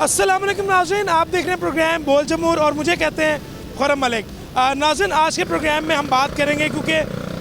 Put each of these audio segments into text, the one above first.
अस्सलाम वालेकुम नाज़रीन, आप देख रहे हैं प्रोग्राम बोल जमूर और मुझे कहते हैं खुर्रम मलिक। नाज़रीन, आज के प्रोग्राम में हम बात करेंगे क्योंकि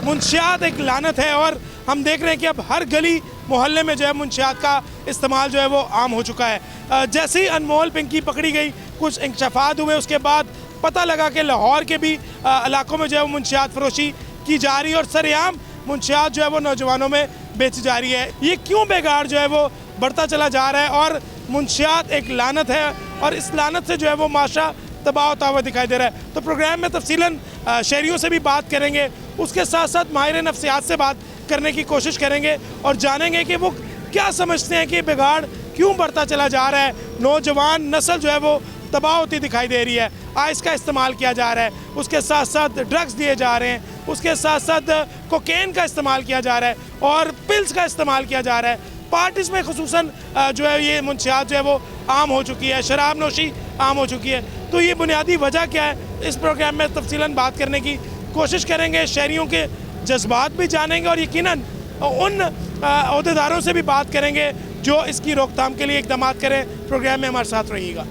मुंशियात एक लानत है और हम देख रहे हैं कि अब हर गली मोहल्ले में जो है मुंशियात का इस्तेमाल जो है वो आम हो चुका है। जैसे ही अनमोल पिंकी पकड़ी गई, कुछ इंकशाफात हुए, उसके बाद पता लगा कि लाहौर के भी इलाकों में जो है वो मुंशियात फरोशी की जा रही है और सरेआम मुंशियात जो है वो नौजवानों में बेची जा रही है। ये क्यों बेगार जो है वो बढ़ता चला जा रहा है और मुंशियात एक लानत है और इस लानत से जो है वो माशरा तबाह होता हुआ दिखाई दे रहा है। तो प्रोग्राम में तफसीलन शहरियों से भी बात करेंगे, उसके साथ साथ माहिर नफ्सियात से बात करने की कोशिश करेंगे और जानेंगे कि वो क्या समझते हैं कि बिगाड़ क्यों बढ़ता चला जा रहा है। नौजवान नस्ल जो है वो तबाह होती दिखाई दे रही है, आइस का इस्तेमाल किया जा रहा है, उसके साथ साथ ड्रग्स दिए जा रहे हैं, उसके साथ साथ कोकेन का इस्तेमाल किया जा रहा है और पिल्स का इस्तेमाल किया जा रहा है। पार्टीज में खुसूसन जो है ये मुंशियात जो है वो आम हो चुकी है, शराब नोशी आम हो चुकी है। तो ये बुनियादी वजह क्या है, इस प्रोग्राम में तफसीलन बात करने की कोशिश करेंगे, शहरियों के जज्बात भी जानेंगे और यकीनन उन अहदेदारों से भी बात करेंगे जो इसकी रोकथाम के लिए इकदाम करें। प्रोग्राम में हमारे साथ रहिएगा।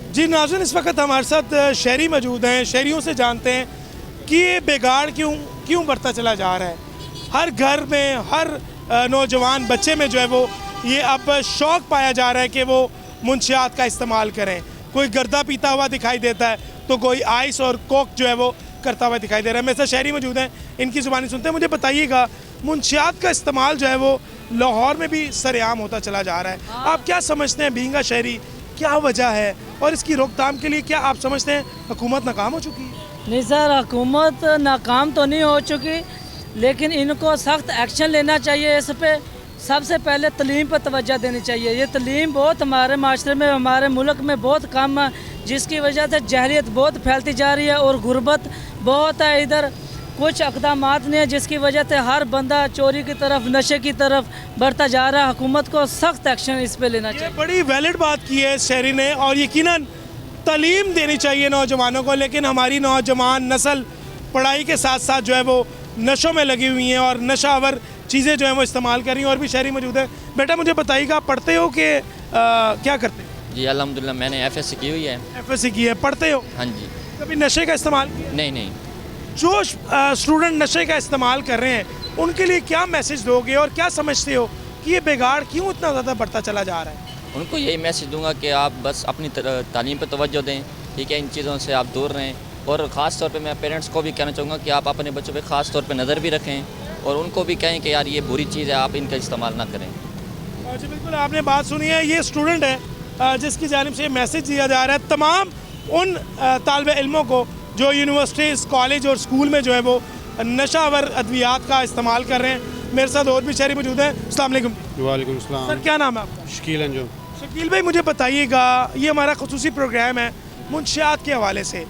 जी नाज़रीन, इस वक्त हमारे साथ शहरी मौजूद हैं, शहरियों से जानते हैं कि ये बिगाड़ क्यों बढ़ता चला जा रहा है। हर घर में, हर नौजवान बच्चे में जो है वो ये अब शौक़ पाया जा रहा है कि वो मुंशियात का इस्तेमाल करें। कोई गर्दा पीता हुआ दिखाई देता है तो कोई आइस और कोक जो है वो करता हुआ दिखाई दे रहा है। मेरे साथ शहरी मौजूद हैं, इनकी ज़ुबानी सुनते हैं। मुझे बताइएगा, मुंशियात का इस्तेमाल जो है वो लाहौर में भी सरेआम होता चला जा रहा है। आप क्या समझते हैं, बीइंग अ शहरी, क्या वजह है और इसकी रोकथाम के लिए क्या आप समझते हैं हुकूमत नाकाम हो चुकी है? नहीं सर, हुकूमत नाकाम तो नहीं हो चुकी, लेकिन इनको सख्त एक्शन लेना चाहिए। इस पे सबसे पहले तलीम पर तवज्जो देनी चाहिए। ये तलीम बहुत हमारे माशरे में, हमारे मुल्क में बहुत कम है, जिसकी वजह से जहलियत बहुत फैलती जा रही है और गुर्बत बहुत है। इधर कुछ इक़दामात नहीं है जिसकी वजह से हर बंदा चोरी की तरफ, नशे की तरफ बढ़ता जा रहा है। हुकूमत को सख्त एक्शन इस पे लेना चाहिए। बड़ी वैलिड बात की है शहरी ने और यकीनन तालीम देनी चाहिए नौजवानों को, लेकिन हमारी नौजवान नस्ल पढ़ाई के साथ साथ जो है वो नशों में लगी हुई हैं और नशावर चीज़ें जो हैं वो इस्तेमाल कर रही हैं। और भी शहरी मौजूद है। बेटा मुझे बताइएगा, आप पढ़ते हो कि क्या करते हो? जी अल्हम्दुलिल्लाह, मैंने एफएससी की हुई है। एफएससी की है, पढ़ते हो? हाँ जी। कभी नशे का इस्तेमाल किया? नहीं। जो स्टूडेंट नशे का इस्तेमाल कर रहे हैं उनके लिए क्या मैसेज दोगे और क्या समझते हो कि ये बिगाड़ क्यों इतना ज़्यादा बढ़ता चला जा रहा है? उनको यही मैसेज दूंगा कि आप बस अपनी तालीम पर तवज्जो दें, ठीक है, इन चीज़ों से आप दूर रहें। और ख़ास तौर पे मैं पेरेंट्स को भी कहना चाहूँगा कि आप अपने बच्चों पे ख़ास तौर पे नज़र भी रखें और उनको भी कहें कि यार ये बुरी चीज़ है, आप इनका इस्तेमाल ना करें। जी बिल्कुल, आपने बात सुनी है। ये स्टूडेंट है जिसकी जानिब से मैसेज दिया जा रहा है तमाम उन तालिब इल्मों को जो यूनिवर्सिटीज़, कॉलेज और स्कूल में जो है वो नशावर अद्वियात का इस्तेमाल कर रहे हैं। मेरे साथ और भी शहरी मौजूद हैं। अस्सलाम वालेकुम। वालेकुम सलाम। सर, क्या नाम है आपका? शकील अंजुम। शकील भाई, मुझे बताइएगा, ये हमारा खुसूसी प्रोग्राम है मुंशियात के हवाले से।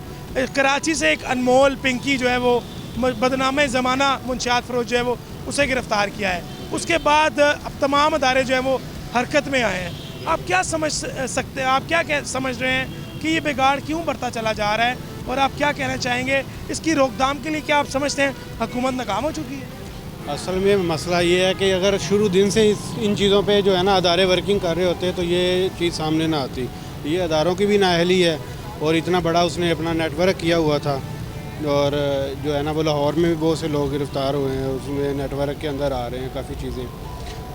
कराची से एक अनमोल पिंकी जो है वो बदनाम ज़माना मुंशियात फरोश जो है वो उसे गिरफ़्तार किया है। उसके बाद अब तमाम अदारे जो हैं वो हरकत में आए हैं। आप क्या समझ सकते हैं, आप क्या समझ रहे हैं कि ये बिगाड़ क्यों बढ़ता चला जा रहा है और आप क्या कहना चाहेंगे इसकी रोकथाम के लिए? क्या आप समझते हैं हुकूमत नाकाम हो चुकी है? असल में मसला ये है कि अगर शुरू दिन से इन चीज़ों पे जो है ना अदारे वर्किंग कर रहे होते तो ये चीज़ सामने ना आती। ये अदारों की भी नाअहली है और इतना बड़ा उसने अपना नेटवर्क किया हुआ था और जो है ना वो लाहौर में भी बहुत से लोग गिरफ़्तार हुए हैं, उसमें नेटवर्क के अंदर आ रहे हैं काफ़ी चीज़ें।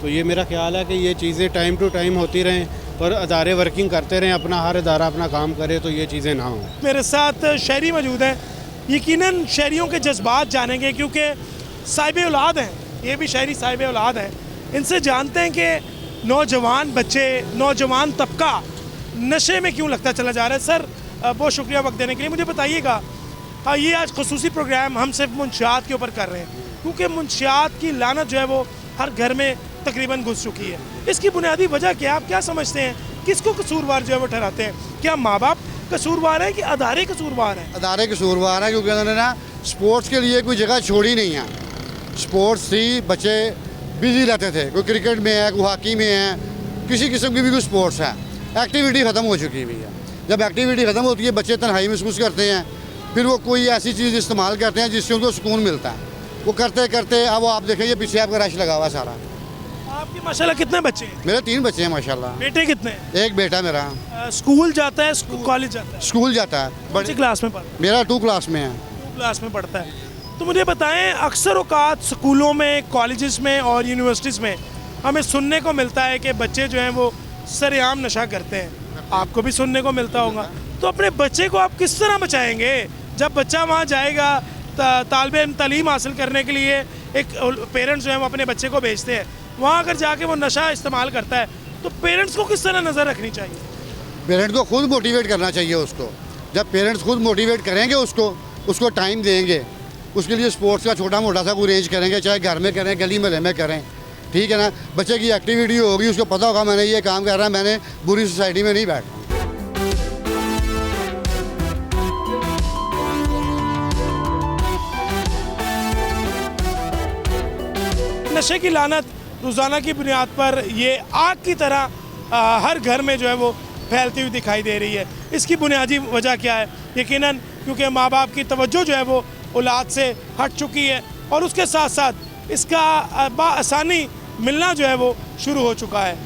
तो ये मेरा ख्याल है कि ये चीज़ें टाइम टू टाइम होती रहें और अदारे वर्किंग करते रहें, अपना हर अदारा अपना काम करे तो ये चीज़ें ना हों। मेरे साथ शहरी मौजूद हैं, यकीनन शहरियों के जज्बात जानेंगे क्योंकि साहिब औलाद हैं, ये भी शहरी साहिब औलाद हैं। इनसे जानते हैं कि नौजवान बच्चे, नौजवान तबका नशे में क्यों लगता चला जा रहा है। सर, बहुत शुक्रिया वक्त देने के लिए। मुझे बताइएगा, ये आज खुसूसी प्रोग्राम हम सिर्फ मुंशियात के ऊपर कर रहे हैं क्योंकि मुंशियात की लानत जो है वो हर घर में तकरीबन घुस चुकी है। इसकी बुनियादी वजह क्या, आप क्या समझते हैं, किसको कसूरवार जो है वो ठहराते हैं? क्या माँ बाप कसूरवार है कि अदारे कसूरवार हैं? अदारे कसूरवार हैं क्योंकि उन्होंने ना स्पोर्ट्स के लिए कोई जगह छोड़ी नहीं है। स्पोर्ट्स थी, बच्चे बिजी रहते थे, कोई क्रिकेट में है, कोई हॉकी में है, किसी किस्म की भी कोई स्पोर्ट्स है, एक्टिविटी ख़त्म हो चुकी हुई है। जब एक्टिविटी ख़त्म होती है बच्चे तन्हाई महसूस करते हैं, फिर वो कोई ऐसी चीज़ इस्तेमाल करते हैं जिससे उनको सुकून मिलता है। वो करते करते अब वो आप देखेंगे पीछे आपका रश लगा हुआ सारा। आपके माशाल्लाह कितने बच्चे हैं? मेरे 3 बच्चे हैं माशाल्लाह। बेटे कितने हैं? एक बेटा मेरा स्कूल जाता है, कॉलेज जाता है? स्कूल जाता है, कौन सी क्लास में पढ़ता है? मेरा 2 क्लास में है। 2 क्लास में पढ़ता है। तो मुझे बताएं, अक्सर औकात स्कूलों में, कॉलेजेस में और यूनिवर्सिटीज़ में हमें सुनने को मिलता है कि बच्चे जो हैं वो सरेआम नशा करते हैं। आपको भी सुनने को मिलता होगा। तो अपने बच्चे को आप किस तरह बचाएंगे जब बच्चा वहाँ जाएगा तालिब इल्म तालीम हासिल करने के लिए? एक पेरेंट्स जो हैं वो अपने बच्चे को भेजते हैं, वहाँ अगर जाके वो नशा इस्तेमाल करता है तो पेरेंट्स को किस तरह नज़र रखनी चाहिए? पेरेंट्स को खुद मोटिवेट करना चाहिए उसको। जब पेरेंट्स खुद मोटिवेट करेंगे उसको टाइम देंगे, उसके लिए स्पोर्ट्स का छोटा मोटा सा कोई अरेंज करेंगे, चाहे घर में करें, गली महल्ले में करें, ठीक है ना। बच्चे की एक्टिविटी होगी, उसको पता होगा मैंने ये काम कर रहा है, मैंने बुरी सोसाइटी में नहीं बैठना। नशे की लानत रोज़ाना की बुनियाद पर ये आग की तरह हर घर में जो है वो फैलती हुई दिखाई दे रही है। इसकी बुनियादी वजह क्या है? यकीनन क्योंकि माँ बाप की तवज्जो जो है वो औलाद से हट चुकी है और उसके साथ साथ इसका आसानी मिलना जो है वो शुरू हो चुका है,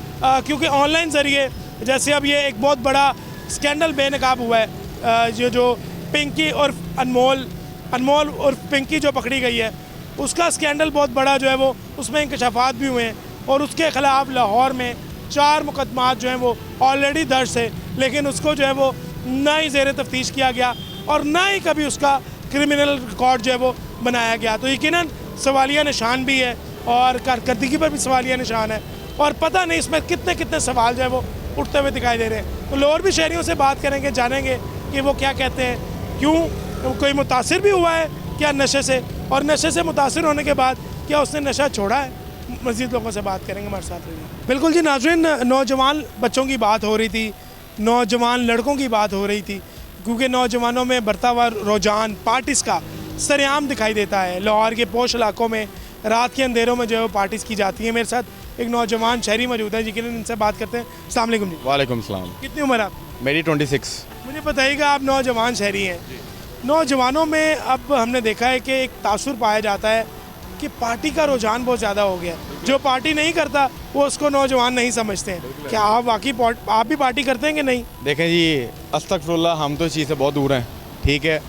क्योंकि ऑनलाइन ज़रिए जैसे अब ये एक बहुत बड़ा स्कैंडल बेनकाब हुआ है। जो पिंकी और अनमोल और पिंकी जो पकड़ी गई है, उसका स्कैंडल बहुत बड़ा जो है वो उसमें इंकशाफात भी हुए हैं और उसके ख़िलाफ़ लाहौर में 4 मुकदमात जो हैं वो ऑलरेडी दर्ज है, लेकिन उसको जो है वो ना ही ज़ेर तफ्तीश किया गया और ना ही कभी उसका क्रिमिनल रिकॉर्ड जो है वो बनाया गया। तो यकीनन सवालिया निशान भी है और कारकर्दगी पर भी सवालिया निशान है और पता नहीं इसमें कितने कितने सवाल जो है वो उठते हुए दिखाई दे रहे हैं। तो लाहौर भी शहरियों से बात करेंगे, जानेंगे कि वो क्या कहते हैं, क्यों कोई मुतासिर भी हुआ है क्या नशे से, और नशे से मुतासिर होने के बाद क्या उसने नशा छोड़ा है। मज़ीद लोगों से बात करेंगे, हमारे साथ रहिए। बिल्कुल जी नाज़रीन, नौजवान बच्चों की बात हो रही थी, नौजवान लड़कों की बात हो रही थी, क्योंकि नौजवानों में बढ़ता हुआ रुझान पार्टीज़ का सरेआम दिखाई देता है। लाहौर के पोश इलाकों में रात के अंधेरों में जो है वो पार्टीज़ की जाती हैं। मेरे साथ एक नौजवान शहरी मौजूद है, जिनके इनसे बात करते हैं। अस्सलाम वालेकुम जी। वालेकुम सलाम। कितनी उम्र है आप? मेरी 26। मुझे बताइएगा, आप नौजवान शहरी हैं, नौजवानों में अब हमने देखा है कि एक तासुर पाया जाता है कि पार्टी का रुझान बहुत ज़्यादा हो गया। जो पार्टी नहीं करता वो उसको नौजवान नहीं समझते हैं। क्या आप वाकई आप भी पार्टी करते हैं कि नहीं? देखें जी, अस्तगफुरुल्लाह, हम तो इस चीज़ से बहुत दूर हैं, ठीक है।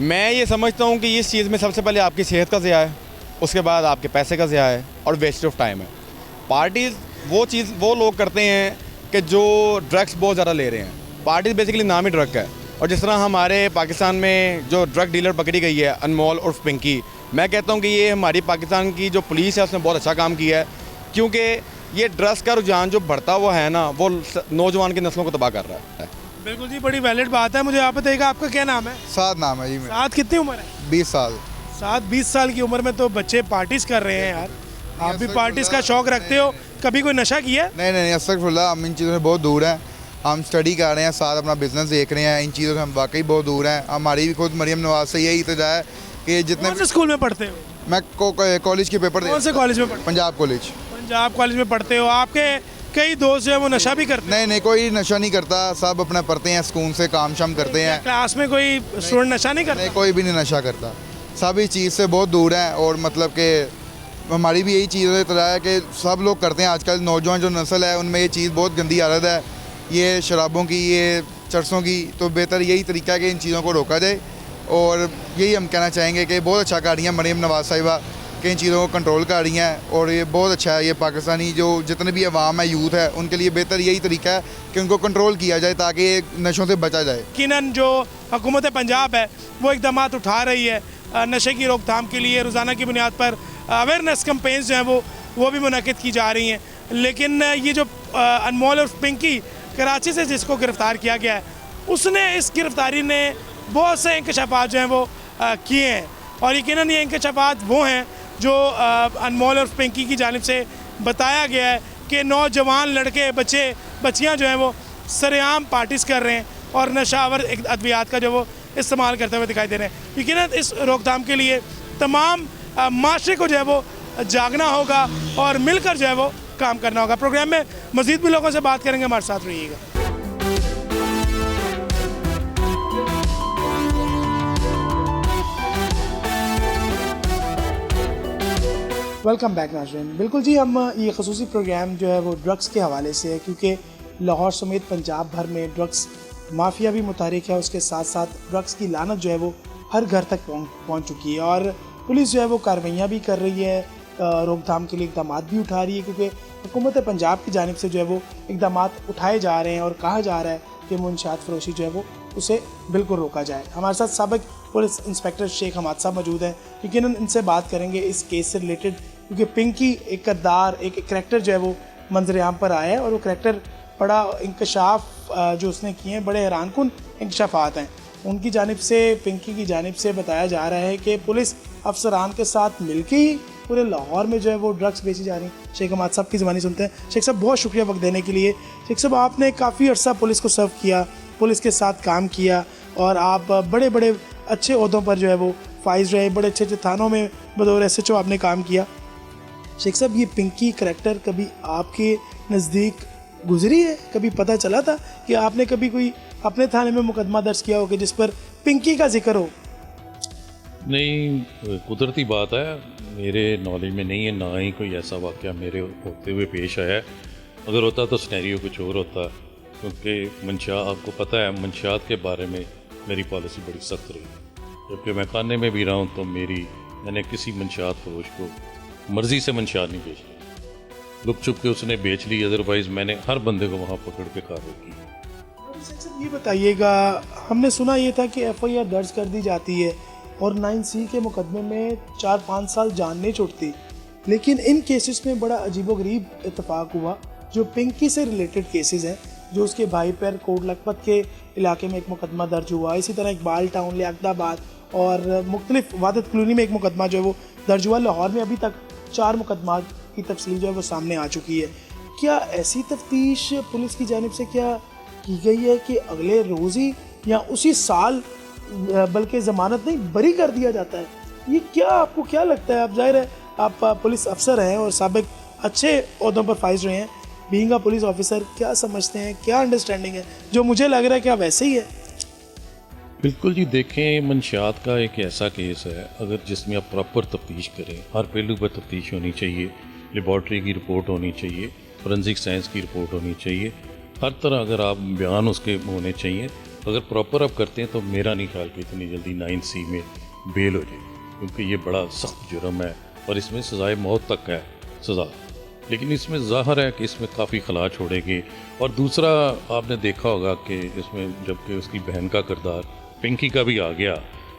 मैं ये समझता हूँ कि इस चीज़ में सबसे पहले आपकी सेहत का ज़िया है, उसके बाद आपके पैसे का ज़िया है और वेस्ट ऑफ टाइम है। पार्टीज़ वो लोग करते हैं कि जो ड्रग्स बहुत ज़्यादा ले रहे हैं। पार्टीज़ बेसिकली नाम ही ड्रग का है। और जिस तरह हमारे पाकिस्तान में जो ड्रग डीलर पकड़ी गई है, अनमोल और पिंकी, मैं कहता हूँ कि ये हमारी पाकिस्तान की जो पुलिस है उसने बहुत अच्छा काम किया है, क्योंकि ये ड्रग्स का रुझान जो बढ़ता हुआ है ना, वो नौजवान की नस्लों को तबाह कर रहा है। बिल्कुल जी, बड़ी वैलिड बात है। मुझे आप बताइएगा, आपका क्या नाम है? साद नाम है जी मेरा। साद कितनी उम्र है? 20 साल। साद 20 साल की उम्र में तो बच्चे पार्टीज़ कर रहे हैं यार। आप भी पार्टीज़ का शौक़ रखते हो? कभी कोई नशा किया है? नहीं, अस्तगफुरुल्लाह, हम इन चीज़ों से बहुत दूर हैं। हम स्टडी कर रहे हैं, साथ अपना बिजनेस देख रहे हैं, इन चीज़ों से हम वाकई बहुत दूर हैं। हमारी भी खुद मरियम नवाज से यही इल्तिजा है कि जितने कौन से स्कूल में पढ़ते हो? मैं कॉलेज के पेपर कौन से कॉलेज में पढ़ते? पंजाब कॉलेज। पंजाब कॉलेज में पढ़ते हो। आपके कई दोस्त जो है वो नशा भी करते हैं? नहीं, कोई नशा नहीं करता, सब अपना पढ़ते हैं, स्कूल से काम शाम करते हैं। क्लास में कोई स्टूडेंट नशा नहीं करता? नहीं, कोई भी नहीं नशा करता, सब इस चीज़ से बहुत दूर हैं। और मतलब कि हमारी भी यही चीज़ है कि सब लोग करते हैं। आजकल नौजवान जो नस्ल है उनमें ये चीज़ बहुत गंदी आदत है, ये शराबों की, ये चरसों की। तो बेहतर यही तरीका है कि इन चीज़ों को रोका जाए। और यही हम कहना चाहेंगे कि बहुत अच्छा कर रही हैं मरियम नवाज साहिबा, कि इन चीज़ों को कंट्रोल कर रही हैं और ये बहुत अच्छा है। ये पाकिस्तानी जो जितने भी अवाम है, यूथ है, उनके लिए बेहतर यही तरीका है कि उनको कंट्रोल किया जाए ताकि नशों से बचा जाए। यकीनन जो हुकूमत पंजाब है वो इक़दाम उठा रही है नशे की रोकथाम के लिए। रोज़ाना की बुनियाद पर अवेयरनेस कैंपेन्स जो हैं वो भी मुनक़िद की जा रही हैं। लेकिन ये जो अनमोल और पिंकी कराची से जिसको गिरफ़्तार किया गया है, उसने इस गिरफ़्तारी ने बहुत से इंकशाफात जो हैं वो किए हैं। और यकीनन ये इंकशाफात वो हैं जो अनमोल और पिंकी की जानिब से बताया गया है कि नौजवान लड़के बच्चियाँ जो हैं वो सरेआम पार्टीज़ कर रहे हैं और नशावर अद्वियात का जो वो इस्तेमाल करते हुए दिखाई दे रहे हैं। यकीनन इस रोकथाम के लिए तमाम माशरे को जो है वो जागना होगा और मिलकर जो है वो काम करना होगा। प्रोग्राम में मज़ीद भी लोगों से बात करेंगे, हमारे साथ रहिएगा। वेलकम बैक नाज़रीन। बिल्कुल जी, हम ये खसूसी प्रोग्राम जो है वो ड्रग्स के हवाले से है, क्योंकि लाहौर समेत पंजाब भर में ड्रग्स माफिया भी मुतारिक है। उसके साथ साथ ड्रग्स की लानत जो है वो हर घर तक पहुँच चुकी है और पुलिस जो है वो कार्रवाइयाँ भी कर रही है, रोकथाम के लिए इकदाम भी उठा रही है, क्योंकि हुकूमत पंजाब की जानिब से जो है वो इकदाम उठाए जा रहे हैं और कहा जा रहा है कि मुंशियात फरोशी जो है वो उसे बिल्कुल रोका जाए। हमारे साथ साबिक पुलिस इंस्पेक्टर शेख हमाद साहब मौजूद हैं, क्योंकि इनसे बात करेंगे इस केस से रिलेटेड, क्योंकि पिंकी एक किरदार, एक करैक्टर जो है वो मंजर आम पर आया है और वो करैक्टर बड़ा इंकशाफ जो उसने किए हैं, बड़े हैरानकुन इंकशाफात हैं। उनकी जानिब से, पिंकी की जानिब से बताया जा रहा है कि पुलिस अफसरान के साथ मिलके ही पूरे लाहौर में जो है वो ड्रग्स बेची जा रही। शेख हमाद साहब की ज़बानी सुनते हैं। शेख साहब, बहुत शुक्रिया वक्त देने के लिए। शेख साहब, आपने काफ़ी अर्सा पुलिस को सर्व किया, पुलिस के साथ काम किया और आप बड़े बड़े अच्छे ओहदों पर जो है वो फाइज रहे, बड़े अच्छे अच्छे थानों में बतौर SHO आपने काम किया। शेख साहब, ये पिंकी करैक्टर कभी आपके नज़दीक गुजरी है? कभी पता चला था कि आपने कभी कोई अपने थाने में मुकदमा दर्ज किया हो कि जिस पर पिंकी का जिक्र हो? नहीं, कुदरती बात है, मेरे नॉलेज में नहीं है, ना ही कोई ऐसा वाक़या मेरे होते हुए पेश आया है। अगर होता तो सिनेरियो कुछ और होता, क्योंकि मंशियात, आपको पता है, मंशियात के बारे में मेरी पॉलिसी बड़ी सख्त रही। जबकि मैं खाने में भी रहा हूँ तो मैंने किसी मंशियात फरोश को मर्ज़ी से मंशियात नहीं बेची, लुक छुप के उसने बेच ली, अदरवाइज़ मैंने हर बंदे को वहाँ पकड़ के कार्रवाई की। ये बताइएगा, हमने सुना ये था कि FIR दर्ज कर दी जाती है और 9C के मुकदमे में 4-5 साल जान नहीं छूटती, लेकिन इन केसेस में बड़ा अजीबोगरीब इत्तेफाक हुआ। जो पिंकी से रिलेटेड केसेस हैं, जो उसके भाई पर कोट लखपत के इलाके में एक मुकदमा दर्ज हुआ, इसी तरह इकबाल टाउन, लियाकताबाद और मुख्तलिफ वादत कॉलोनी में एक मुकदमा जो है वो दर्ज हुआ। लाहौर में अभी तक 4 मुकदमा की तफसील जो है वो सामने आ चुकी है। क्या ऐसी तफ्तीश पुलिस की जानिब से क्या की गई है कि अगले रोज़ ही या उसी साल, बल्कि ज़मानत नहीं, बरी कर दिया जाता है? ये क्या, आपको क्या लगता है? आप जाहिर है आप पुलिस अफसर हैं और साबिक अच्छे ओहदों पर फाइज रहे हैं, बीइंग अ पुलिस ऑफिसर, क्या समझते हैं, क्या अंडरस्टैंडिंग है? जो मुझे लग रहा है क्या वैसे ही है? बिल्कुल जी, देखें, मंशियात का एक ऐसा केस है, अगर जिसमें आप प्रॉपर तफ्तीश करें, हर पहलू पर तफ्तीश होनी चाहिए, लेबॉर्ट्री की रिपोर्ट होनी चाहिए, फोरेंसिक साइंस की रिपोर्ट होनी चाहिए, हर तरह अगर आप बयान उसके होने चाहिए, अगर प्रॉपर आप करते हैं तो मेरा नहीं ख्याल कि इतनी जल्दी 9C में बेल हो जाए, क्योंकि ये बड़ा सख्त जुर्म है और इसमें सज़ाए मौत तक है सज़ा। लेकिन इसमें ज़ाहिर है कि इसमें काफ़ी खला छोड़ेंगे। और दूसरा, आपने देखा होगा कि इसमें जबकि उसकी बहन का किरदार पिंकी का भी आ गया,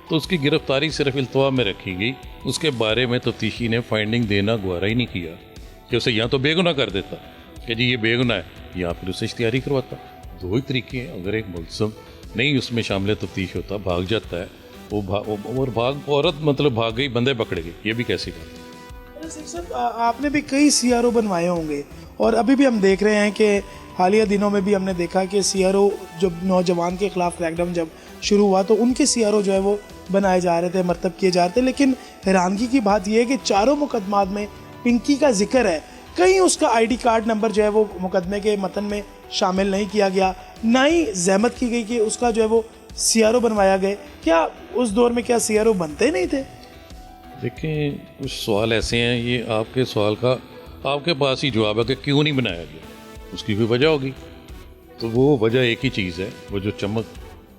तो उसकी गिरफ्तारी सिर्फ इल्तवा में रखी गई, उसके बारे में तफ्तीशी ने फाइंडिंग देना गवारा ही नहीं किया कि उसे या तो बेगुनाह कर देता कि जी ये बेगुनाह है, या फिर उसे इश्तिहारी करवाता। दो ही तरीके हैं। अगर एक मुलज़िम नहीं उसमें शामिल तफ्तीश होता, भाग जाता है, वो औरत मतलब भाग गई, बंदे पकड़े गए, ये भी कैसी बात है? सर, आपने भी कई CRO बनवाए होंगे और अभी भी हम देख रहे हैं कि हालिया दिनों में भी हमने देखा कि CRO, जब नौजवान के ख़िलाफ़ क्रैकडाउन जब शुरू हुआ तो उनके CRO जो है वो बनाए जा रहे थे, मरतब किए जा रहे थे। लेकिन हैरानगी की बात यह है कि 4 मुकदमात में पिंकी का जिक्र है, कहीं उसका ID कार्ड नंबर जो है वो मुकदमे के मतन में शामिल नहीं किया गया, ना ही जहमत की गई कि उसका जो है वो CRO बनवाया गया। क्या उस दौर में क्या CRO बनते नहीं थे? देखें, कुछ सवाल ऐसे हैं, ये आपके सवाल का आपके पास ही जवाब है कि क्यों नहीं बनाया गया, उसकी कोई वजह होगी। तो वो वजह एक ही चीज़ है, वो जो चमक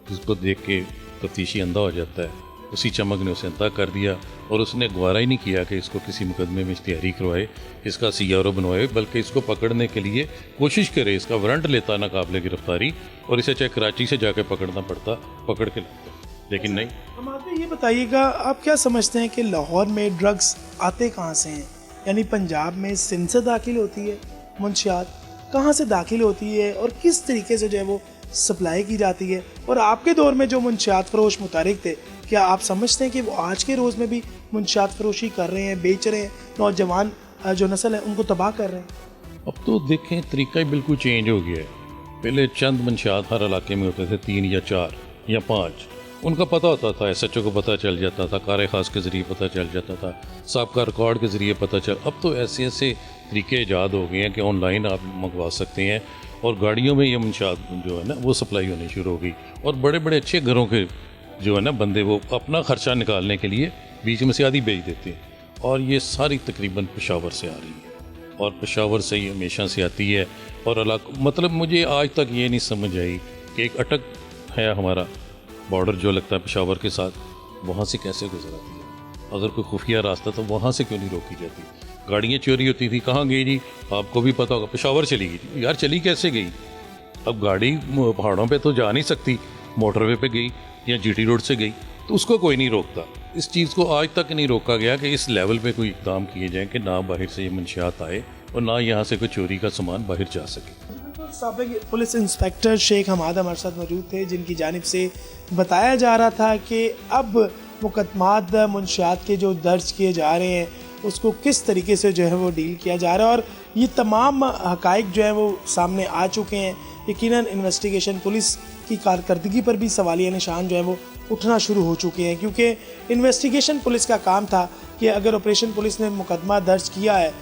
जिसको देख के तफ्तीशी अंधा हो जाता है, उसी चमक ने उसे अंधा कर दिया और उसने गवारा ही नहीं किया कि इसको किसी मुकदमे में इश्तिहारी करवाए, इसका CRO बनवाए, बल्कि इसको पकड़ने के लिए कोशिश करे, इसका वारंट लेता नाकाबिले गिरफ्तारी, और इसे चाहे कराची से जाके पकड़ना पड़ता, पकड़ के लाता, लेकिन नहीं। हम आपको ये बताइएगा, आप क्या समझते हैं कि लाहौर में ड्रग्स आते कहाँ से हैं? यानी पंजाब में सिंध से दाखिल होती है मुंशियात, कहाँ से दाखिल होती है और किस तरीके से जो है वो सप्लाई की जाती है? और आपके दौर में जो मुंशियात फरोश मुतारिक थे, क्या आप समझते हैं कि वो आज के रोज़ में भी मुंशियात फरोशी कर रहे हैं, बेच रहे हैं, नौजवान जो नस्ल है उनको तबाह कर रहे हैं? अब तो देखें, तरीका ही बिल्कुल चेंज हो गया है। पहले चंद मंशियात हर इलाके में होते थे, 3 या 4 या 5, उनका पता होता था, SHO को पता चल जाता था, कार ख़ास के ज़रिए पता चल जाता था, साबका रिकॉर्ड के ज़रिए पता चल। अब तो ऐसे ऐसे तरीके ईजाद हो गए हैं कि ऑनलाइन आप मंगवा सकते हैं और गाड़ियों में ये मंशियात जो है ना वो सप्लाई होनी शुरू हो गई। और बड़े बड़े अच्छे घरों के जो है ना बंदे, वो अपना ख़र्चा निकालने के लिए बीच में से आधी बेच देते हैं और ये सारी तकरीबन पेशावर से आ रही है और पेशावर से ही हमेशा से आती है। और मतलब मुझे आज तक ये नहीं समझ आई कि एक अटक है हमारा बॉर्डर जो लगता है पेशावर के साथ, वहाँ से कैसे गुजर आती है। अगर कोई खुफिया रास्ता तो वहाँ से क्यों नहीं रोकी जाती। गाड़ियाँ चोरी होती थी, कहाँ गई जी आपको भी पता होगा, पेशावर चली गई थी। यार चली कैसे गई? अब गाड़ी पहाड़ों पे तो जा नहीं सकती, मोटरवे पे गई या जीटी रोड से गई, तो उसको कोई नहीं रोकता। इस चीज़ को आज तक नहीं रोका गया कि इस लेवल पे कोई इक़दाम किए जाएँ कि ना बाहर से ये मंशियात आए और ना यहाँ से कोई चोरी का सामान बाहर जा सके। साबिक पुलिस इंस्पेक्टर शेख हमाद हमारे साथ मौजूद थे, जिनकी जानिब से बताया जा रहा था कि अब मुकदमात मुंशियात के जो दर्ज किए जा रहे हैं उसको किस तरीके से जो है वो डील किया जा रहा है, और ये तमाम हक़ाइक़ जो है वो सामने आ चुके हैं। यकीनन इन्वेस्टिगेशन पुलिस की कारकर्दगी पर भी सवालिया निशान जो है वो उठना शुरू हो चुके हैं, क्योंकि इन्वेस्टिगेशन पुलिस का काम था कि अगर ऑपरेशन पुलिस ने मुकदमा दर्ज किया है,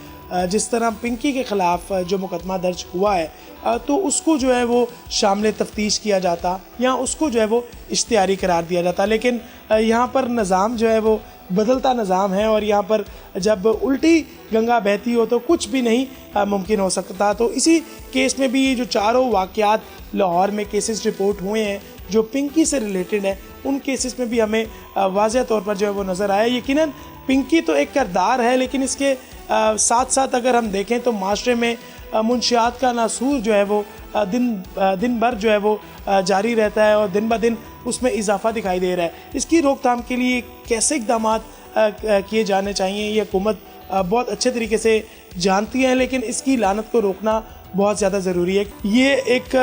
जिस तरह पिंकी के ख़िलाफ़ जो मुकदमा दर्ज हुआ है, तो उसको जो है वो शामिल तफ्तीश किया जाता या उसको जो है वो इश्तिहारी करार दिया जाता। लेकिन यहाँ पर निज़ाम जो है वो बदलता निज़ाम है और यहाँ पर जब उल्टी गंगा बहती हो तो कुछ भी नहीं मुमकिन हो सकता। तो इसी केस में भी ये जो चारों वाक़यात लाहौर में केसेस रिपोर्ट हुए हैं जो पिंकी से रिलेटेड है, उन केसेस में भी हमें वाज़ह तौर पर जो है वो नज़र आया। यकीनन पिंकी तो एक किरदार है, लेकिन इसके साथ साथ अगर हम देखें तो माशरे में मुंशियात का नासूर जो है वो दिन भर जो है वो जारी रहता है और दिन ब दिन उसमें इजाफा दिखाई दे रहा है। इसकी रोकथाम के लिए कैसे इक़दामात किए जाने चाहिए ये हुकूमत बहुत अच्छे तरीके से जानती है, लेकिन इसकी लानत को रोकना बहुत ज़्यादा ज़रूरी है। ये एक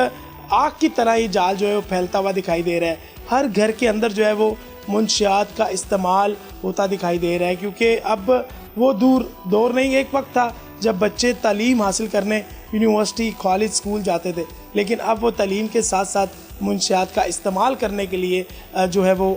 आग की तरह ये जाल जो है वो फैलता हुआ दिखाई दे रहा है। हर घर के अंदर जो है वो मुंशियात का इस्तेमाल होता दिखाई दे रहा है, क्योंकि अब वो दौर नहीं, एक वक्त था जब बच्चे तालीम हासिल करने यूनिवर्सिटी कॉलेज स्कूल जाते थे, लेकिन अब वो तालीम के साथ साथ मुंशियात का इस्तेमाल करने के लिए जो है वो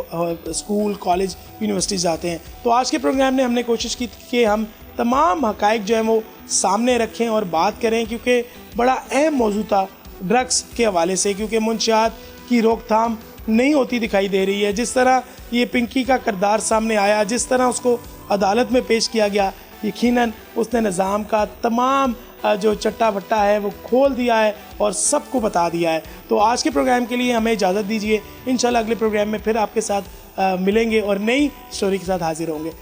स्कूल कॉलेज यूनिवर्सिटी जाते हैं। तो आज के प्रोग्राम में हमने कोशिश की कि हम तमाम हक़ाइक़ जो है वो सामने रखें और बात करें, क्योंकि बड़ा अहम मौजू था ड्रग्स के हवाले से, क्योंकि मुंशियात की रोकथाम नहीं होती दिखाई दे रही है। जिस तरह ये पिंकी का किरदार सामने आया, जिस तरह उसको अदालत में पेश किया गया, यकीनन उसने निज़ाम का तमाम जो चट्टा भट्टा है वो खोल दिया है और सबको बता दिया है। तो आज के प्रोग्राम के लिए हमें इजाज़त दीजिए। इंशाल्लाह अगले प्रोग्राम में फिर आपके साथ मिलेंगे और नई स्टोरी के साथ हाजिर होंगे।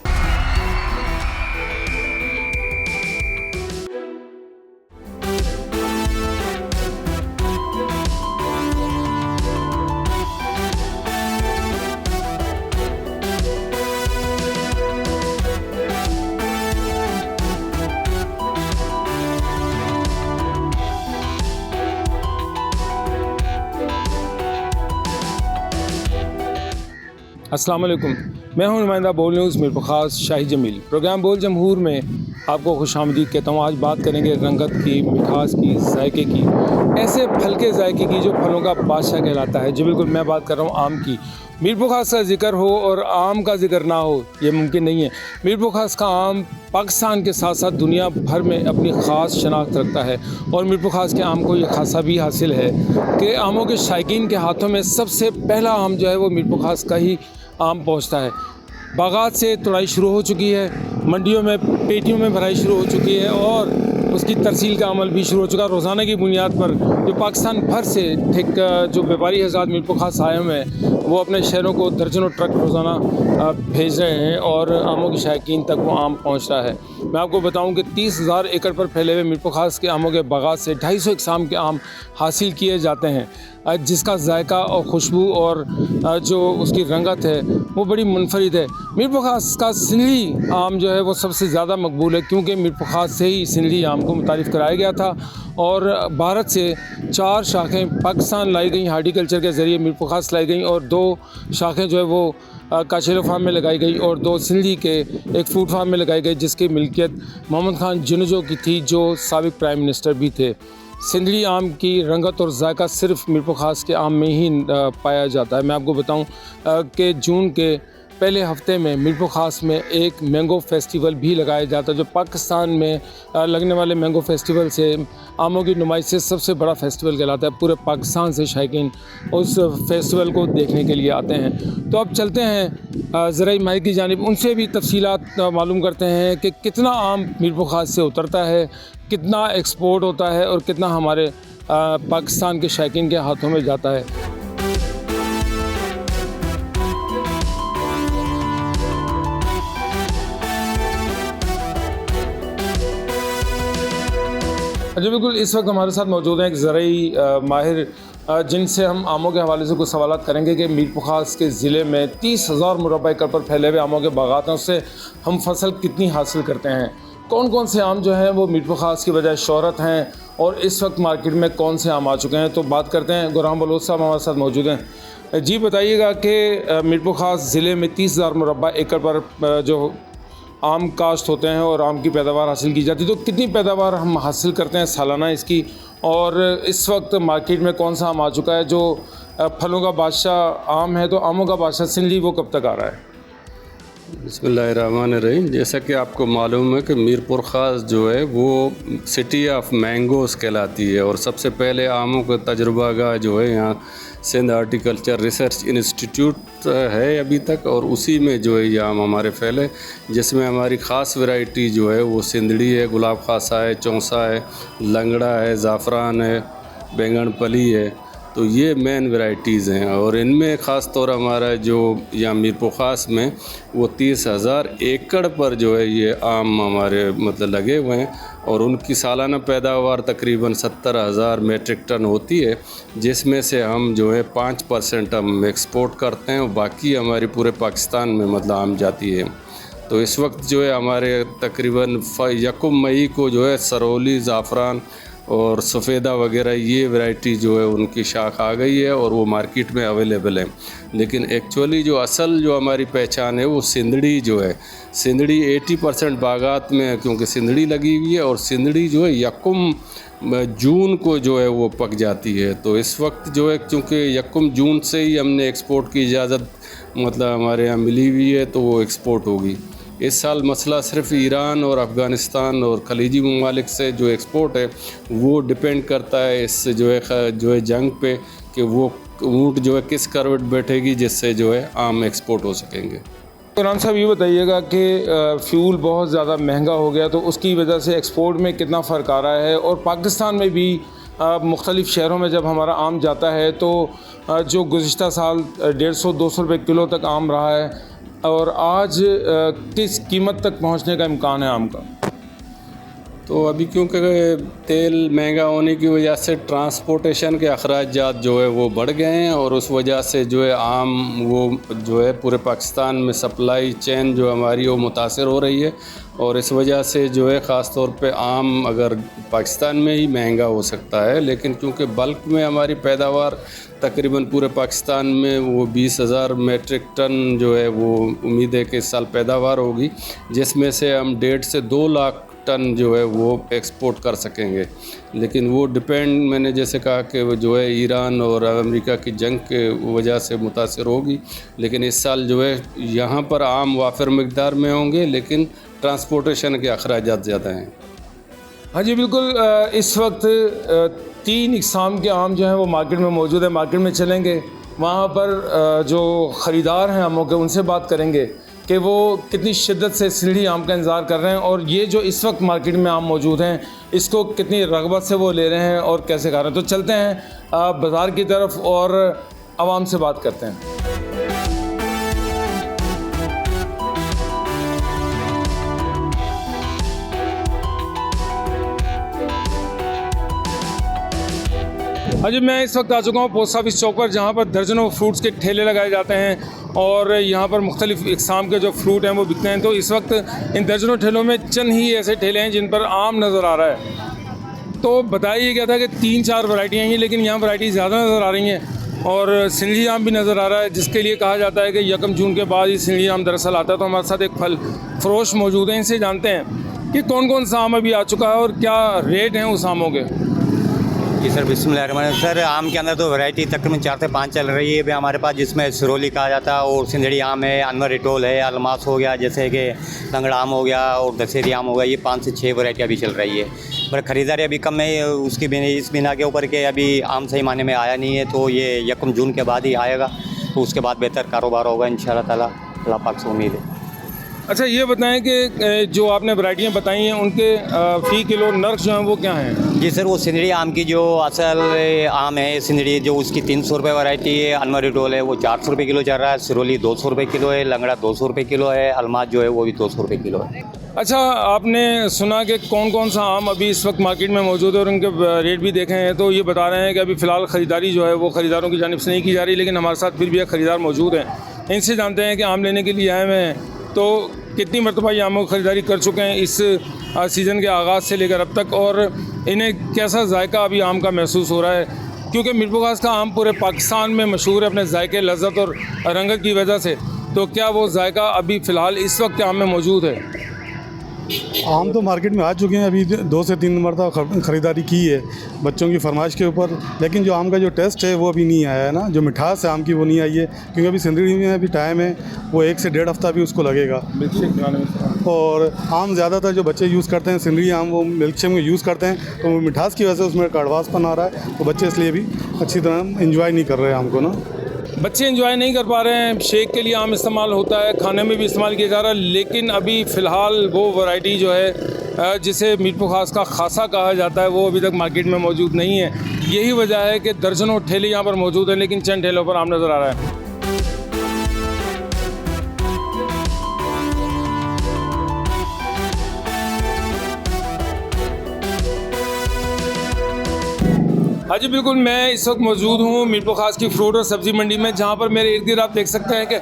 अस्सलाम वालेकुम, मैं हूं नुमाइंदा बोल न्यूज़ मीर ख़ास शाही जमील। प्रोग्राम बोल जमहूर में आपको खुशामदीद कहता हूं। आज बात करेंगे रंगत की, मिठास की, जायके की, ऐसे फल के जायके की जो फलों का बादशाह कहलाता है। जी बिल्कुल, मैं बात कर रहा हूं आम की। मीर बुखास का जिक्र हो और आम का जिक्र ना हो, ये मुमकिन नहीं है। मीर बुखास का आम पाकिस्तान के साथ साथ दुनिया भर में अपनी ख़ास शनाख्त रखता है और मीर बुखास के आम को ये खासा भी हासिल है कि आमों के शायकीन के हाथों में सबसे पहला आम जो है वो मीर बुखास का ही आम पहुंचता है। बागात से तुड़ाई शुरू हो चुकी है, मंडियों में पेटियों में भराई शुरू हो चुकी है और उसकी तरसील का अमल भी शुरू हो चुका है। रोज़ाना की बुनियाद पर जो पाकिस्तान भर से ठीक जो व्यापारी हज़रात मीर बुखास आए हुए हैं वो अपने शहरों को दर्जनों ट्रक रोज़ाना भेज रहे हैं और आमों की शायकीन तक वो आम पहुंच रहा है। मैं आपको बताऊं कि 30,000 एकड़ पर फैले हुए मीर बुखास के आमों के बागात से 250 इकसाम के आम हासिल किए जाते हैं, जिसका जायका और खुशबू और जो उसकी रंगत है वो बड़ी मुनफरिद है। मीर बुखास का सिंधली आम जो है वो सबसे ज़्यादा मकबूल है, क्योंकि मीर बुखास से ही सिंधली आम को मुतारिफ़ कराया गया था और भारत से 4 शाखें पाकिस्तान लाई गई, हार्टिकल्चर के ज़रिए मीर बुखास लाई गई और 2 शाखें जो है वो काशेलो फार्म में लगाई गई और 2 सिंधी के एक फूड फार्म में लगाई गई, जिसकी मिल्कियत मोहम्मद खान जुनजो की थी, जो साबिक प्राइम मिनिस्टर भी थे। सिंधली आम की रंगत और जायका सिर्फ मीर बुखास के आम में ही पाया जाता है। मैं आपको बताऊं कि जून के पहले हफ्ते में मीरपुर ख़ास में एक मैंगो फेस्टिवल भी लगाया जाता है, जो पाकिस्तान में लगने वाले मैंगो फेस्टिवल से, आमों की नुमाइश से सबसे बड़ा फेस्टिवल कहलाता है। पूरे पाकिस्तान से शायकीन उस फेस्टिवल को देखने के लिए आते हैं। तो अब चलते हैं ज़राई माहिर की जानिब, उनसे भी तफसीलात मालूम करते हैं कि कितना आम मीरपुर ख़ास से उतरता है, कितना एक्सपोर्ट होता है और कितना हमारे पाकिस्तान के शायकीन के हाथों में जाता है। जी बिल्कुल, इस वक्त हमारे साथ मौजूद हैं एक ज़राई माहिर, जिनसे हम आमों के हवाले से कुछ सवाल करेंगे कि मीरपुर ख़ास के ज़िले में 30,000 मुरब्बा एकड़ पर फैले हुए आमों के बागात हैं, उससे हम फसल कितनी हासिल करते हैं, कौन कौन से आम जो हैं वो मीरपुर ख़ास की बजाय शोहरत हैं और इस वक्त मार्केट में कौन से आम आ चुके हैं। तो बात करते हैं, गुरहाम बलोच साहब हमारे साथ मौजूद हैं। जी बताइएगा कि मीरपुर ख़ास ज़िले में 30,000 मुरब्बा एकड़ पर जो आम काश्त होते हैं और आम की पैदावार हासिल की जाती है, तो कितनी पैदावार हम हासिल करते हैं सालाना इसकी, और इस वक्त मार्केट में कौन सा आम आ चुका है जो फलों का बादशाह आम है, तो आमों का बादशाह सिंधी वो कब तक आ रहा है? बिस्मिल्लाहिर्रहमानिर्रहीम। जैसा कि आपको मालूम है कि मीरपुर ख़ास जो है वो सिटी ऑफ मैंगोज़ कहलाती है, और सबसे पहले आमों का तजुर्बा गाह जो है यहाँ सिंध हार्टिकल्चर रिसर्च इंस्टीट्यूट है अभी तक, और उसी में जो है ये आम हमारे फैले, जिसमें हमारी ख़ास वैरायटी जो है वो सिंदड़ी है, गुलाब खासा है, चौंसा है, लंगड़ा है, ज़ाफ़रान है, बैंगन पली है। तो ये मेन वैरायटीज़ हैं, और इनमें ख़ास तौर हमारा जो यहाँ मीरपुर ख़ास में वो 30,000 एकड़ पर जो है ये आम हमारे मतलब लगे हुए हैं, और उनकी सालाना पैदावार तकरीबन 70,000 मेट्रिक टन होती है, जिसमें से हम जो है 5% हम एक्सपोर्ट करते हैं और बाकी हमारी पूरे पाकिस्तान में मतलब आम जाती है। तो इस वक्त जो है हमारे तकरीबन 1 मई को जो है सरौली, ज़ाफ़रान और सफ़ेदा वगैरह ये वैरायटी जो है उनकी शाख आ गई है और वो मार्केट में अवेलेबल है। लेकिन एक्चुअली जो असल जो हमारी पहचान है वो सिंदड़ी जो है, सिंदड़ी 80% बागात में है, क्योंकि सिंदड़ी लगी हुई है, और सिंदड़ी जो है 1 जून को जो है वो पक जाती है। तो इस वक्त जो है क्योंकि 1 जून से ही हमने एक्सपोर्ट की इजाज़त मतलब हमारे यहाँ मिली हुई है, तो वो एक्सपोर्ट होगी। इस साल मसला सिर्फ ईरान और अफ़गानिस्तान और खलीजी ममालिक से जो एक्सपोर्ट है वो डिपेंड करता है इस जो है जंग पे, कि वो ऊँट जो है किस करवट बैठेगी जिससे जो है आम एक्सपोर्ट हो सकेंगे। गुरहाम साहब ये बताइएगा कि फ्यूल बहुत ज़्यादा महंगा हो गया, तो उसकी वजह से एक्सपोर्ट में कितना फ़र्क आ रहा है, और पाकिस्तान में भी मुख्तलिफ़ शहरों में जब हमारा आम जाता है तो जो गुज़िश्ता साल 150-200 रुपये किलो तक आम रहा है, और आज किस कीमत तक पहुंचने का इम्कान है आम का? तो अभी क्योंकि तेल महंगा होने की वजह से ट्रांसपोर्टेशन के अखराजात जो है वो बढ़ गए हैं, और उस वजह से जो है आम वो जो है पूरे पाकिस्तान में सप्लाई चेन जो हमारी वो मुतासर हो रही है, और इस वजह से जो है ख़ास तौर पे आम अगर पाकिस्तान में ही महंगा हो सकता है, लेकिन क्योंकि बल्क में हमारी पैदावार तकरीबन पूरे पाकिस्तान में वो 20,000 मेट्रिक टन जो है वो उम्मीद है कि इस साल पैदावार होगी, जिसमें से हम 1.5 से 2 लाख टन जो है वो एक्सपोर्ट कर सकेंगे। लेकिन वो डिपेंड, मैंने जैसे कहा कि वो जो है ईरान और अमेरिका की जंग के वजह से मुतासर होगी, लेकिन इस साल जो है यहाँ पर आम वाफिर मकदार में होंगे, लेकिन ट्रांसपोर्टेशन के अखराजात ज़्यादा हैं। हाँ जी बिल्कुल, इस वक्त 3 इक़साम के आम जो हैं वो मार्केट में मौजूद है। मार्केट में चलेंगे, वहाँ पर जो ख़रीदार हैं आमों के, उनसे बात करेंगे कि वो कितनी शिद्दत से सिंधी आम का इंतज़ार कर रहे हैं, और ये जो इस वक्त मार्केट में आम मौजूद हैं इसको कितनी रग़बत से वो ले रहे हैं और कैसे खा रहे हैं। तो चलते हैं बाज़ार की तरफ और आवाम से बात करते हैं। अजी मैं इस वक्त आ चुका हूँ पोस्ट ऑफिस चौक पर, जहाँ पर दर्जनों फ्रूट्स के ठेले लगाए जाते हैं और यहाँ पर मुख्तलिफ़ इक़साम के जो फ्रूट हैं वो बिकते हैं। तो इस वक्त इन दर्जनों ठेलों में चंद ही ऐसे ठेले हैं जिन पर आम नज़र आ रहा है। तो बताया गया था कि 3-4 वैरायटियाँ हैं, लेकिन यहाँ वैरायटी ज़्यादा नज़र आ रही हैं, और सिंधी आम भी नज़र आ रहा है, जिसके लिए कहा जाता है कि 1 जून के बाद ही सिंधी आम दरअसल आता है। तो हमारे साथ एक फल फरोश मौजूद हैं, इनसे जानते हैं कि कौन कौन सा आम अभी आ चुका है और क्या रेट हैं उस आमों के। जी सर, बिस्मिल्लाहिर्रहमानिर्रहीम। सर, आम के अंदर तो वैरायटी तकरीबन 4 से 5 चल रही है अभी हमारे पास, जिसमें सिरोली कहा जाता है और सिंधड़ी आम है, अनवर इटोल है, अलमास हो गया, जैसे कि लंगड़ा आम हो गया और दशहरी आम हो गया। ये 5 से 6 वैरायटी अभी चल रही है, पर ख़रीदारी अभी कम है उसकी भी, इस बिना के ऊपर के अभी आम सही मायने में आया नहीं है, तो ये 1 जून के बाद ही आएगा, तो उसके बाद बेहतर कारोबार होगा इंशाअल्लाह ताला, अल्लाह पाक से उम्मीद है। अच्छा, ये बताएं कि जो आपने वैरायटियाँ बताई हैं उनके फ़ी किलो नर्ख जो हैं वो क्या हैं? जी सर, वो सिंधड़ी आम की जो असल आम है सिंधड़ी, जो उसकी 300 रुपये वैरायटी है, अनवर इटोल है वो 400 रुपये किलो चल रहा है, सिरोली 200 रुपये किलो है, लंगड़ा 200 रुपये किलो है, अलमास जो है वो भी 200 रुपये किलो है। अच्छा, आपने सुना कि कौन कौन सा आम अभी इस वक्त मार्केट में मौजूद है और उनके रेट भी देखे हैं, तो ये बता रहे हैं कि अभी फ़िलहाल ख़रीदारी जो है वो ख़रीदारों की जानिब से नहीं की जा रही, लेकिन हमारे साथ फिर भी एक ख़रीदार मौजूद हैं। इनसे जानते हैं कि आम लेने के लिए आए हुए हैं, तो कितनी मरतबा ये आमों की ख़रीदारी कर चुके हैं इस सीज़न के आगाज़ से लेकर अब तक, और इन्हें कैसा जायका अभी आम का महसूस हो रहा है, क्योंकि मीरपुर खास का आम पूरे पाकिस्तान में मशहूर है अपने जायके, लज़्ज़त और रंगत की वजह से, तो क्या वो जायका अभी फ़िलहाल इस वक्त आम में मौजूद है? आम तो मार्केट में आ चुके हैं, अभी 2 से 3 मरतबा ख़रीदारी की है बच्चों की फरमाइश के ऊपर, लेकिन जो आम का जो टेस्ट है वो अभी नहीं आया है ना, जो मिठास है आम की वो नहीं आई है, क्योंकि अभी सिंधड़ी में अभी टाइम है, वो 1 से 1.5 हफ्ता भी उसको लगेगा। और आम ज़्यादातर जो बच्चे यूज़ करते हैं सिंधड़ी आम, वो मिल्क शेक में यूज़ करते हैं, तो वो मिठास की वजह से उसमें कड़वासपन आ रहा है, तो बच्चे इसलिए भी अच्छी तरह इंजॉय नहीं कर रहे हैं आम को ना। बच्चे एंजॉय नहीं कर पा रहे हैं। शेक के लिए आम इस्तेमाल होता है, खाने में भी इस्तेमाल किया जा रहा है, लेकिन अभी फ़िलहाल वो वैरायटी जो है जिसे मीरपुर खास का खासा कहा जाता है वो अभी तक मार्केट में मौजूद नहीं है। यही वजह है कि दर्जनों ठेले यहाँ पर मौजूद हैं, लेकिन चंद ठेलों पर आम नज़र आ रहा है। हाँ जी बिल्कुल, मैं इस वक्त मौजूद हूँ मीरपुर खास की फ्रूट और सब्ज़ी मंडी में, जहाँ पर मेरे इर्द गिर्द आप देख सकते हैं कि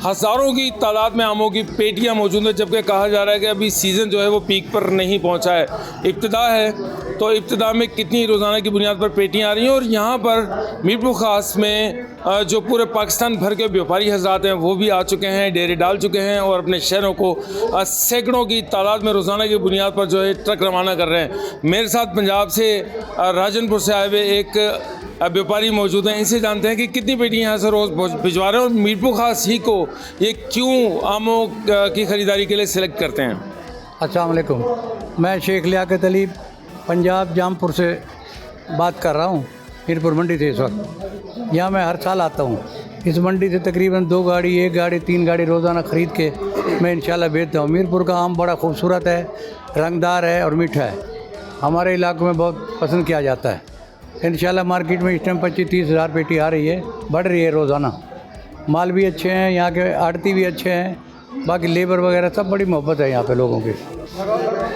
हज़ारों की तादाद में आमों की पेटियाँ मौजूद हैं, जबकि कहा जा रहा है कि अभी सीज़न जो है वो पीक पर नहीं पहुँचा है, इब्तिदा है, तो इब्तिदा में कितनी रोज़ाना की बुनियाद पर पेटियाँ आ रही हैं। और यहाँ पर मीरपुर खास में जो पूरे पाकिस्तान भर के व्यापारी हज़रात हैं वो भी आ चुके हैं, डेरे डाल चुके हैं और अपने शहरों को सैकड़ों की तादाद में रोज़ाना की बुनियाद पर जो है ट्रक रवाना कर रहे हैं। मेरे साथ पंजाब से राजनपुर से आए हुए एक व्यापारी मौजूद हैं, इनसे जानते हैं कि कितनी पेटियाँ यहाँ से रोज़ भिजवा रहे हैं और मीरपुर खास ही को ये क्यों आमों की ख़रीदारी के लिए सिलेक्ट करते हैं। अस्सलाम वालेकुम, मैं शेख लियाकत अली पंजाब जामपुर से बात कर रहा हूँ, मीरपुर मंडी से। इस वक्त यहाँ मैं हर साल आता हूँ। इस मंडी से तकरीबन 2 गाड़ी, 1 गाड़ी, 3 गाड़ी रोज़ाना ख़रीद के मैं इंशाल्लाह बेचता हूँ। मीरपुर का आम बड़ा खूबसूरत है, रंगदार है और मीठा है, हमारे इलाकों में बहुत पसंद किया जाता है। इंशाल्लाह मार्केट में इस टाइम 25-30 हज़ार पेटी आ रही है, बढ़ रही है रोज़ाना। माल भी अच्छे हैं, यहाँ के आड़ती भी अच्छे हैं, बाकी लेबर वगैरह सब बड़ी मोहब्बत है यहाँ पे लोगों की।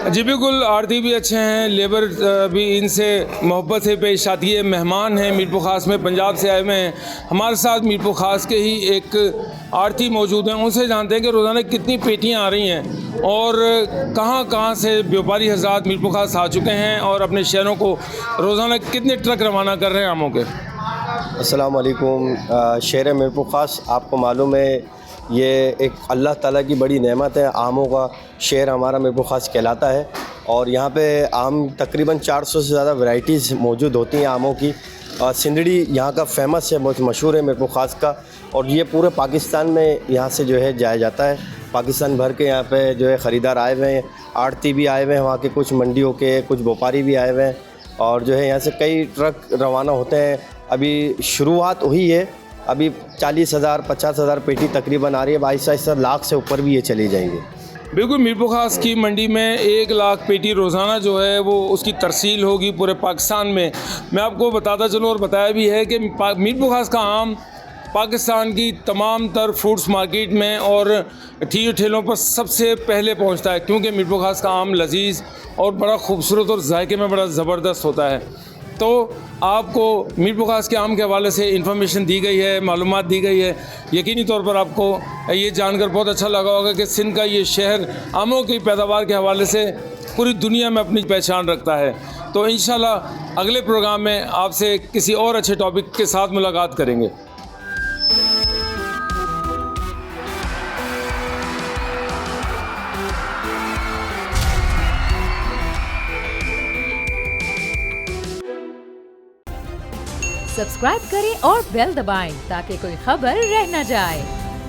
जी बिल्कुल, आड़ती भी अच्छे हैं, लेबर भी इनसे मोहब्बत से पेश आती है। मेहमान हैं मीरपुर खास में, पंजाब से आए हुए हैं। हमारे साथ मीरपुर खास के ही एक आड़ती मौजूद हैं, उनसे जानते हैं कि रोज़ाना कितनी पेटियाँ आ रही हैं और कहाँ कहाँ से व्यापारी हज़रात मीरपुर खास आ चुके हैं और अपने शहरों को रोज़ाना कितने ट्रक रवाना कर रहे हैं आमों के। अस्सलाम वालेकुम। शहर मीरपुर खास आपको मालूम है ये एक अल्लाह ताला की बड़ी नेमत है, आमों का शहर हमारा मीरपुर खास कहलाता है और यहाँ पे आम तकरीबन 400 से ज़्यादा वैरायटीज़ मौजूद होती हैं आमों की। सिंधड़ी यहाँ का फेमस है, बहुत मशहूर है मीरपुर खास का, और ये पूरे पाकिस्तान में यहाँ से जो है जाया जाता है। पाकिस्तान भर के यहाँ पे जो है ख़रीदार आए हुए हैं, आड़ती भी आए हुए हैं, वहाँ के कुछ मंडियों के कुछ व्यापारी भी आए हुए हैं और जो है यहाँ से कई ट्रक रवाना होते हैं। अभी शुरुआत हुई है, अभी 40,000 50,000 पेटी तकरीबन आ रही है, आहिस्ता आहिस्ता लाख से ऊपर भी ये चली जाएंगे। बिल्कुल, मीरपुर खास की मंडी में 1 लाख पेटी रोज़ाना जो है वो उसकी तरसील होगी पूरे पाकिस्तान में। मैं आपको बताता चलूँ और बताया भी है कि मीरपुर खास का आम पाकिस्तान की तमाम तर फ्रूट्स मार्केट में और ठेलों पर सबसे पहले पहुंचता है, क्योंकि मीरपुर खास का आम लजीज और बड़ा खूबसूरत और जायके में बड़ा ज़बरदस्त होता है। तो आपको मीरपुर खास के आम के हवाले से इन्फॉर्मेशन दी गई है, मालूमात दी गई है। यकीनी तौर पर आपको ये जानकर बहुत अच्छा लगा होगा कि सिंध का ये शहर आमों की पैदावार के हवाले से पूरी दुनिया में अपनी पहचान रखता है। तो इंशाल्लाह अगले प्रोग्राम में आपसे किसी और अच्छे टॉपिक के साथ मुलाकात करेंगे। सब्सक्राइब करें और बेल दबाएं ताकि कोई खबर रह न जाए।